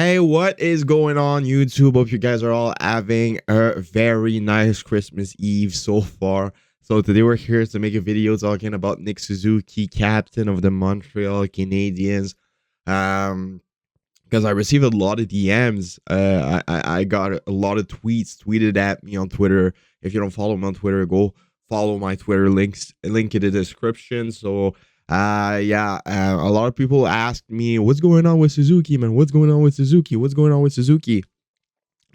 Hey, what is going on, YouTube? Hope you guys are all having a very nice Christmas Eve so far. So today we're here to make a video talking about Nick Suzuki, captain of the Montreal Canadiens. Because I received a lot of DMs. I got a lot of tweets tweeted at me on Twitter. If you don't follow me on Twitter, go follow my Twitter link in the description. So a lot of people asked me, what's going on with Suzuki, man? What's going on with Suzuki? What's going on with Suzuki?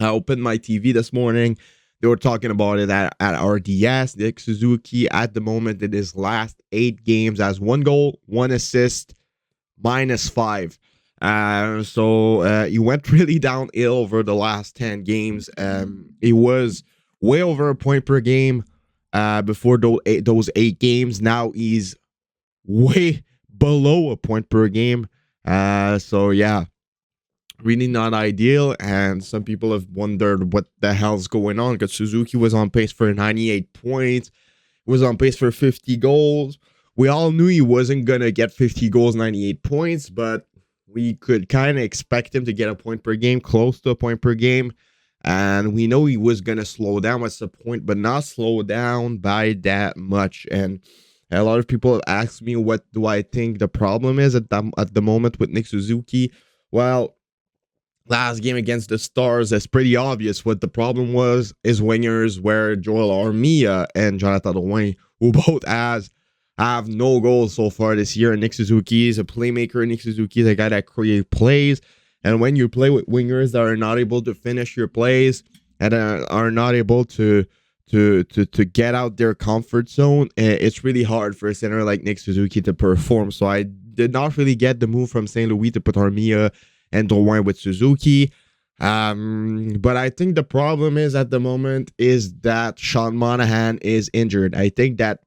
I opened my TV this morning. They were talking about it at RDS. Nick Suzuki, at the moment, in his last 8 games, has 1 goal, 1 assist, -5. So he went really downhill over the last 10 games. He was way over a point per game before those 8 games. Now he's way below a point per game. So yeah, really not ideal. And some people have wondered what the hell's going on, because Suzuki was on pace for 98 points, was on pace for 50 goals. We all knew he wasn't gonna get 50 goals, 98 points, but we could kind of expect him to get a point per game, close to a point per game. And we know he was gonna slow down at some point, but not slow down by that much. And a lot of people have asked me, what do I think the problem is at the moment with Nick Suzuki? Well, last game against the Stars, it's pretty obvious what the problem was. Is wingers where Joel Armia and Jonathan Drouin, who both have no goals so far this year. And Nick Suzuki is a playmaker. Nick Suzuki is a guy that creates plays. And when you play with wingers that are not able to finish your plays and are not able to get out their comfort zone, it's really hard for a center like Nick Suzuki to perform. So I did not really get the move from St. Louis to put Armia and Drouin with Suzuki. But I think the problem is at the moment is that Sean Monahan is injured. I think that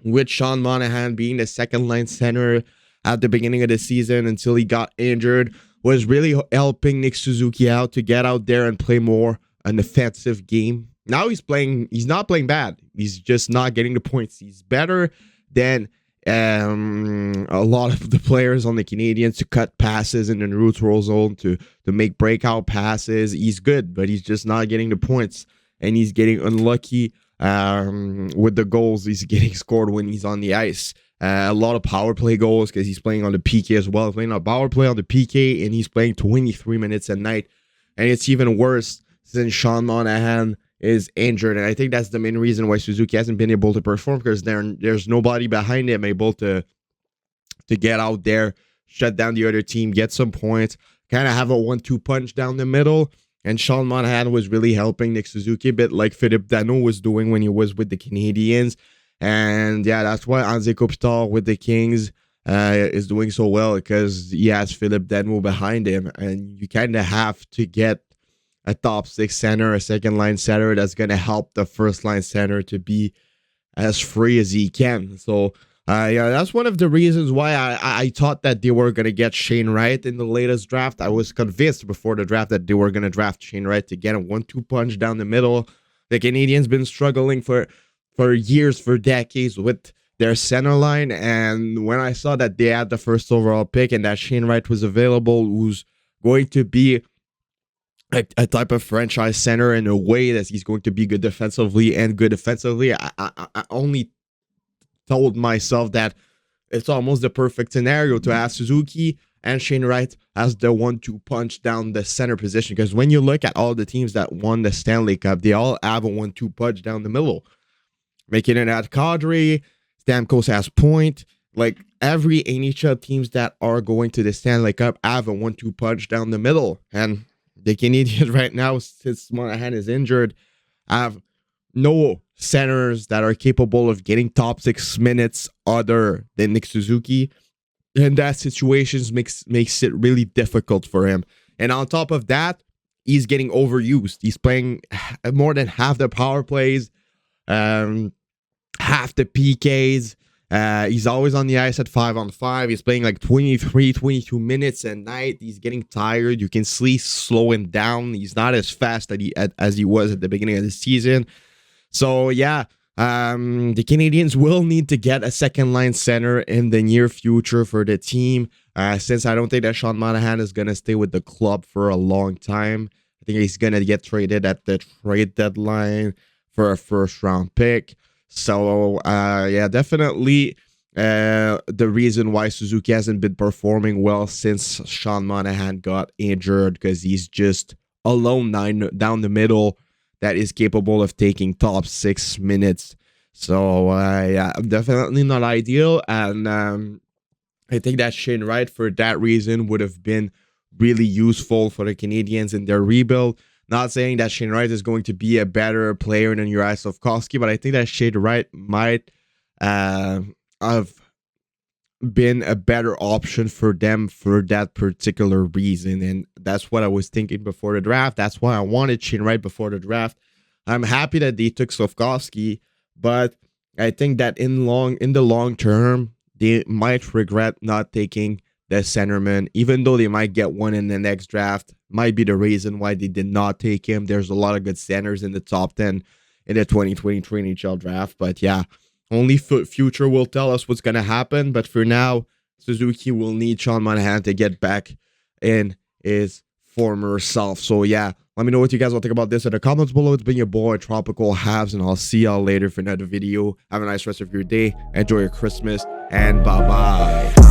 with Sean Monahan being the second line center at the beginning of the season until he got injured was really helping Nick Suzuki out to get out there and play more an offensive game. Now he's not playing bad. He's just not getting the points. He's better than a lot of the players on the Canadiens to cut passes in the neutral zone, to make breakout passes. He's good, but he's just not getting the points. And he's getting unlucky with the goals he's getting scored when he's on the ice. A lot of power play goals because he's playing on the PK as well. He's playing on power play on the PK, and he's playing 23 minutes a night. And it's even worse since Sean Monahan is injured. And I think that's the main reason why Suzuki hasn't been able to perform, because there's nobody behind him able to get out there, shut down the other team, get some points, kind of have a 1-2 punch down the middle. And Sean Monahan was really helping Nick Suzuki a bit, like Philippe Danault was doing when he was with the Canadiens. And yeah, that's why Anze Kopitar with the Kings is doing so well, because he has Philippe Danault behind him. And you kind of have to get a top 6 center, a second line center that's going to help the first line center to be as free as he can. So yeah, that's one of the reasons why I thought that they were going to get Shane Wright in the latest draft. I was convinced before the draft that they were going to draft Shane Wright to get a 1-2 punch down the middle. The Canadiens been struggling for years, for decades with their center line. And when I saw that they had the first overall pick and that Shane Wright was available, who's going to be a type of franchise center in a way that he's going to be good defensively and good offensively, I only told myself that it's almost the perfect scenario to have Suzuki and Shane Wright as the 1-2 punch down the center position. Because when you look at all the teams that won the Stanley Cup, they all have a 1-2 punch down the middle. McKinnon at Kadri, Stamkos has Point. Like every NHL teams that are going to the Stanley Cup have a 1-2 punch down the middle. And the Canadiens right now, since Monahan is injured, have no centers that are capable of getting top 6 minutes other than Nick Suzuki. And that situation makes it really difficult for him. And on top of that, he's getting overused. He's playing more than half the power plays, half the PKs. He's always on the ice at 5-on-5. He's playing like 23, 22 minutes a night. He's getting tired. You can see slow him down. He's not as fast as he was at the beginning of the season. So yeah, The Canadiens will need to get a second line center in the near future for the team. Since I don't think that Sean Monahan is going to stay with the club for a long time. I think he's going to get traded at the trade deadline for a first round pick. So, yeah, definitely the reason why Suzuki hasn't been performing well since Sean Monahan got injured, because he's just a lone nine down the middle that is capable of taking top 6 minutes. So, yeah, definitely not ideal. And I think that Shane Wright, for that reason, would have been really useful for the Canadiens in their rebuild. Not saying that Shane Wright is going to be a better player than Uri Slafkovsky, but I think that Shane Wright might have been a better option for them for that particular reason. And that's what I was thinking before the draft. That's why I wanted Shane Wright before the draft. I'm happy that they took Slafkovsky, but I think that in the long term, they might regret not taking the centerman, even though they might get one in the next draft. Might be the reason why they did not take him. There's a lot of good centers in the top 10 in the 2023 NHL draft. But yeah, only future will tell us what's going to happen. But for now, Suzuki will need Sean Monahan to get back in his former self. So yeah, let me know what you guys will think about this in the comments below. It's been your boy, Tropical Habs, and I'll see y'all later for another video. Have a nice rest of your day. Enjoy your Christmas, and bye-bye.